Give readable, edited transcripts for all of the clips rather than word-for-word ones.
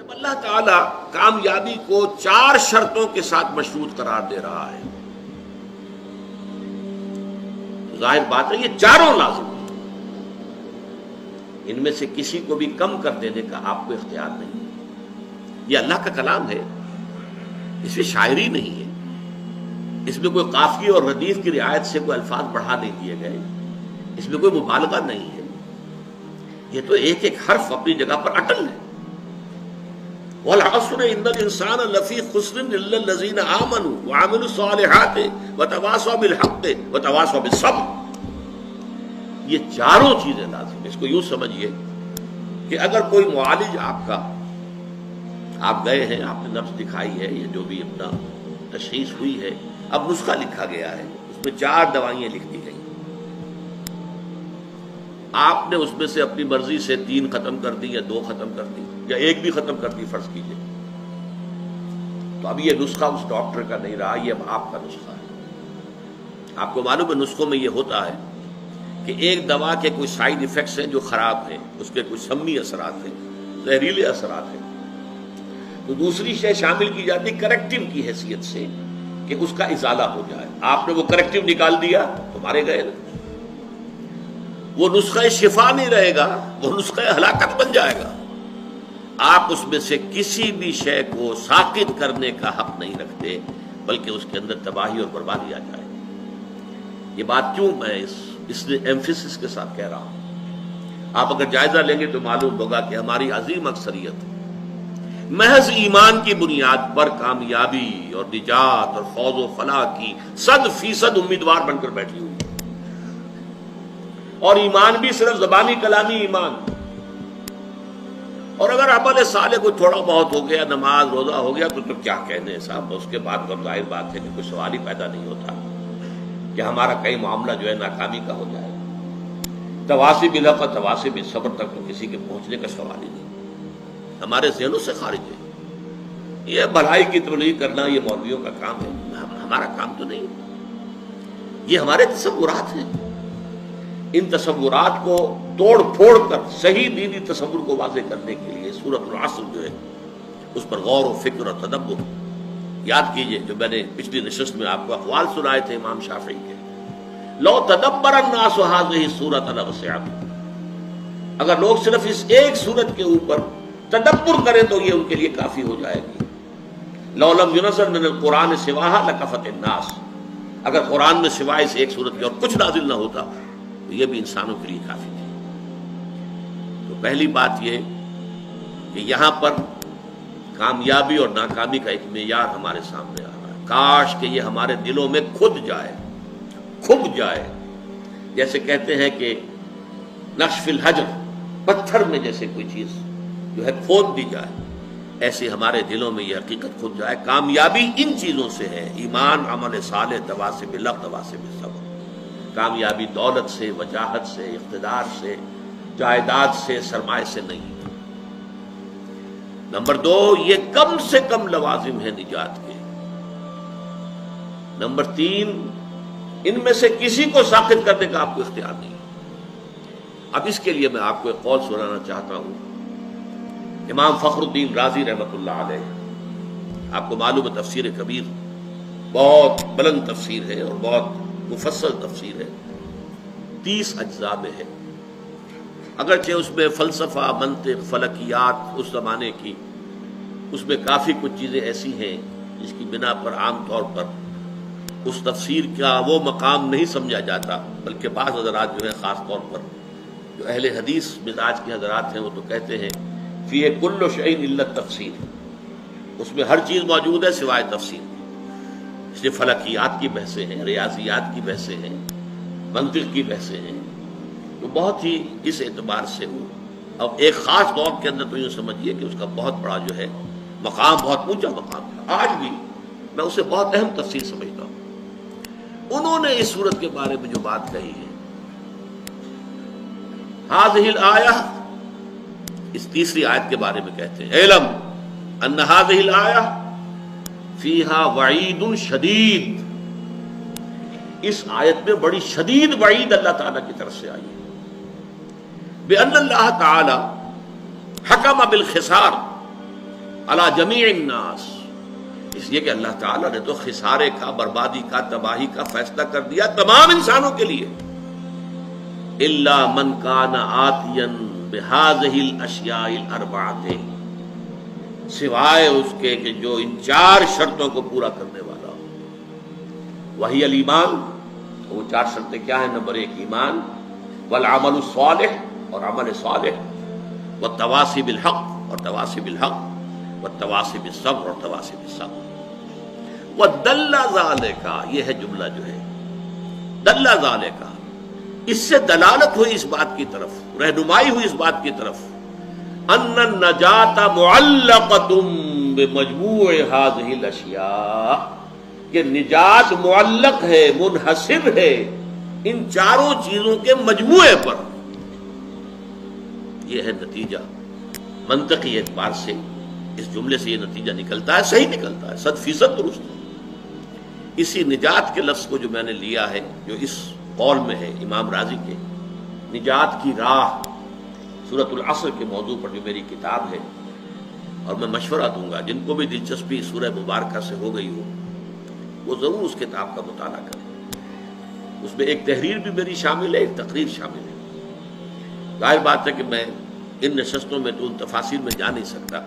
جب اللہ تعالیٰ کامیابی کو 4 شرطوں کے ساتھ مشروط قرار دے رہا ہے تو ظاہر بات ہے یہ چاروں لازم ہیں، ان میں سے کسی کو بھی کم کر دینے کا آپ کو اختیار نہیں۔ یہ اللہ کا کلام ہے، اس میں شاعری نہیں ہے، اس میں کوئی قافیے اور ردیف کی رعایت سے کوئی الفاظ بڑھا نہیں دیے گئے، اس میں کوئی مبالغہ نہیں ہے، یہ تو ایک ایک حرف اپنی جگہ پر اٹل ہے۔ وَالْعَصْرِ إِنَّ الْإِنسَانَ لَفِي خُسْرٍ إِلَّا الَّذِينَ آمَنُوا وَعَمِلُوا الصَّالِحَاتِ وَتَوَاصَوْا بِالْحَقِّ وَتَوَاصَوْا بِالصَّبْرِ۔ یہ چاروں چیزیں لازم ہیں۔ اس کو یوں سمجھیے کہ اگر کوئی معالج آپ کا، آپ گئے ہیں، آپ نے نبض دکھائی ہے، یہ جو بھی اپنا تشخیص ہوئی ہے، اب نسخہ لکھا گیا ہے، اس میں 4 دوائیں لکھ دی گئی، آپ نے اس میں سے اپنی مرضی سے 3 ختم کر دی یا 2 ختم کر دی یا 1 بھی ختم کر دی فرض کیجئے، تو اب یہ نسخہ اس ڈاکٹر کا نہیں رہا، یہ اب آپ کا نسخہ ہے۔ آپ کو معلوم ہے نسخوں میں یہ ہوتا ہے کہ ایک دوا کے کوئی سائیڈ ایفیکٹس ہیں جو خراب ہیں، اس کے کچھ سمی اثرات ہیں، زہریلے اثرات ہیں، تو دوسری شے شامل کی جاتی کریکٹیو کی حیثیت سے کہ اس کا ازالہ ہو جائے۔ آپ نے وہ کریکٹیو نکال دیا تو مارے گئے نا، وہ نسخہ شفا نہیں رہے گا، وہ نسخہ ہلاکت بن جائے گا۔ آپ اس میں سے کسی بھی شے کو ساقط کرنے کا حق نہیں رکھتے، بلکہ اس کے اندر تباہی اور بربادی آ جائے۔ یہ بات کیوں میں اس ایمفیسس کے ساتھ کہہ رہا ہوں؟ آپ اگر جائزہ لیں گے تو معلوم ہوگا کہ ہماری عظیم اکثریت محض ایمان کی بنیاد پر کامیابی اور نجات اور فوز و فلاح کی 100% امیدوار بن کر بیٹھی ہوئی، اور ایمان بھی صرف زبانی کلامی ایمان، اور اگر عمل صالح کو تھوڑا بہت ہو گیا، نماز روزہ ہو گیا تو کیا کہنے صاحب، اس کے بعد تو ظاہر بات ہے کہ کوئی سوال ہی پیدا نہیں ہوتا کہ ہمارا کئی معاملہ جو ہے ناکامی کا ہو جائے۔ تواصی بالحق اور تواصی بالصبر تک تو کسی کے پہنچنے کا سوال ہی نہیں، ہمارے ذہنوں سے خارج ہے۔ یہ بھلائی کی تبلیغ کرنا یہ مولویوں کا کام ہے، ہمارا کام تو نہیں، یہ ہمارے تصورات ہیں۔ ان تصورات کو توڑ پھوڑ کر صحیح دینی تصور کو واضح کرنے کے لیے سورۃ العصر جو ہے اس پر غور و فکر اور تدبر۔ یاد کیجئے جو میں نے پچھلی نشست میں آپ کو اقوال سنائے تھے امام شافعی کے، لو تدبر الناس هذه السورۃ لوسعت، اگر لوگ صرف اس ایک سورت کے اوپر تدبر کریں تو یہ ان کے لیے کافی ہو جائے گی۔ لو لم ينزل من القرآن سواها لكفت الناس، اگر قرآن میں سوائے اس ایک سورت کے اور کچھ نازل نہ ہوتا تو یہ بھی انسانوں کے لیے کافی تھی۔ تو پہلی بات یہ کہ یہاں پر کامیابی اور ناکامی کا ایک معیار ہمارے سامنے آ رہا ہے، کاش کہ یہ ہمارے دلوں میں کھد جائے، جیسے کہتے ہیں کہ نقش فی الحجر، پتھر میں جیسے کوئی چیز جو ہے کھود دی جائے، ایسے ہمارے دلوں میں یہ حقیقت کھد جائے۔ کامیابی ان چیزوں سے ہے، ایمان، عمل صالح، تواصی بالحق، تواصی بالصبر۔ کامیابی دولت سے، وجاہت سے، اقتدار سے، جائیداد سے، سرمایہ سے نہیں۔ نمبر 2، یہ کم سے کم لوازم ہے نجات کے۔ نمبر 3، ان میں سے کسی کو ساقط کرنے کا آپ کو اختیار نہیں۔ اب اس کے لیے میں آپ کو ایک قول سنانا چاہتا ہوں، امام فخر الدین رازی رحمۃ اللہ علیہ، آپ کو معلوم ہے تفسیر کبیر بہت بلند تفسیر ہے اور بہت مفصل تفسیر ہے، 30 اجزاء میں ہے، اگرچہ اس میں فلسفہ، منطق، فلکیات اس زمانے کی، اس میں کافی کچھ چیزیں ایسی ہیں جس کی بنا پر عام طور پر اس تفسیر کا وہ مقام نہیں سمجھا جاتا، بلکہ بعض حضرات جو ہیں خاص طور پر جو اہل حدیث مزاج کے حضرات ہیں وہ تو کہتے ہیں فیہ کل شیء الا التفسیر، اس میں ہر چیز موجود ہے سوائے تفسیر، اس لیے فلکیات کی بحثیں ہیں، ریاضیات کی بحثیں ہیں، منطق کی بحثیں ہیں، تو بہت ہی اس اعتبار سے وہ اب ایک خاص دور کے اندر تو یوں سمجھیے کہ اس کا بہت بڑا جو ہے مقام، بہت اونچا مقام تھا، آج بھی میں اسے بہت اہم تفسیر سمجھتا ہوں۔ انہوں نے اس صورت کے بارے میں جو بات کہی ہے، هذه الآیہ، اس تیسری آیت کے بارے میں کہتے ہیں، علم ان هذه الآیہ فیها وعید شدید، اس آیت میں بڑی شدید وعید اللہ تعالیٰ کی طرف سے آئی ہے، بأن اللہ تعالی حکم بالخسار، علی جمیع الناس، اس لیے کہ اللہ تعالیٰ نے تو خسارے کا، بربادی کا، تباہی کا فیصلہ کر دیا تمام انسانوں کے لیے. الا من کان آتیا بہذہ الاشیاء الاربعۃ، سوائے اس کے کہ جو ان 4 شرطوں کو پورا کرنے والا ہو. وہی الایمان، وہ 4 شرطیں کیا ہیں؟ نمبر 1 ایمان، والعمل الصالح، اور عمل صالح، والتواصی بالحق، اور تواصی بالحق، والتواصی بالصبر، اور تواصی بالصبر. وَدَلَّ ذَلِكَ، یہ ہے جملہ جو ہے دل ذالک، اس سے دلالت ہوئی اس بات کی طرف، رہنمائی ہوئی اس بات کی طرف، ان النجات معلقۃ بمجموع هذه الاشیاء، کہ نجات معلق ہے، منحصر ہے ان 4 چیزوں کے مجموعے پر. یہ ہے نتیجہ. منطقی اعتبار سے اس جملے سے یہ نتیجہ نکلتا ہے، صحیح نکلتا ہے، 100% درست ہے. اسی نجات کے لفظ کو جو میں نے لیا ہے، جو اس قول میں ہے امام راضی کے، نجات کی راہ، سورۃ العصر کے موضوع پر جو میری کتاب ہے، اور میں مشورہ دوں گا جن کو بھی دلچسپی سورہ مبارکہ سے ہو گئی ہو وہ ضرور اس کتاب کا مطالعہ کریں. اس میں ایک تحریر بھی میری شامل ہے، ایک تقریر شامل ہے. ظاہر بات ہے کہ میں ان نشستوں میں تو ان تفاصیل میں جا نہیں سکتا،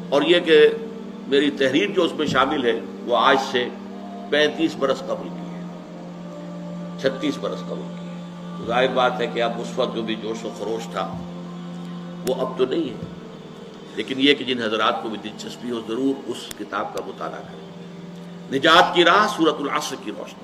اور یہ کہ میری تحریر جو اس میں شامل ہے وہ آج سے 35 برس قبل کی ہے، 36 برس قبل کی ہے. تو ظاہر بات ہے کہ اب اس وقت جو بھی جوش و خروش تھا وہ اب تو نہیں ہے، لیکن یہ کہ جن حضرات کو بھی دلچسپی ہو ضرور اس کتاب کا مطالعہ کریں. نجات کی راہ، سورۃ العصر کی روشنی.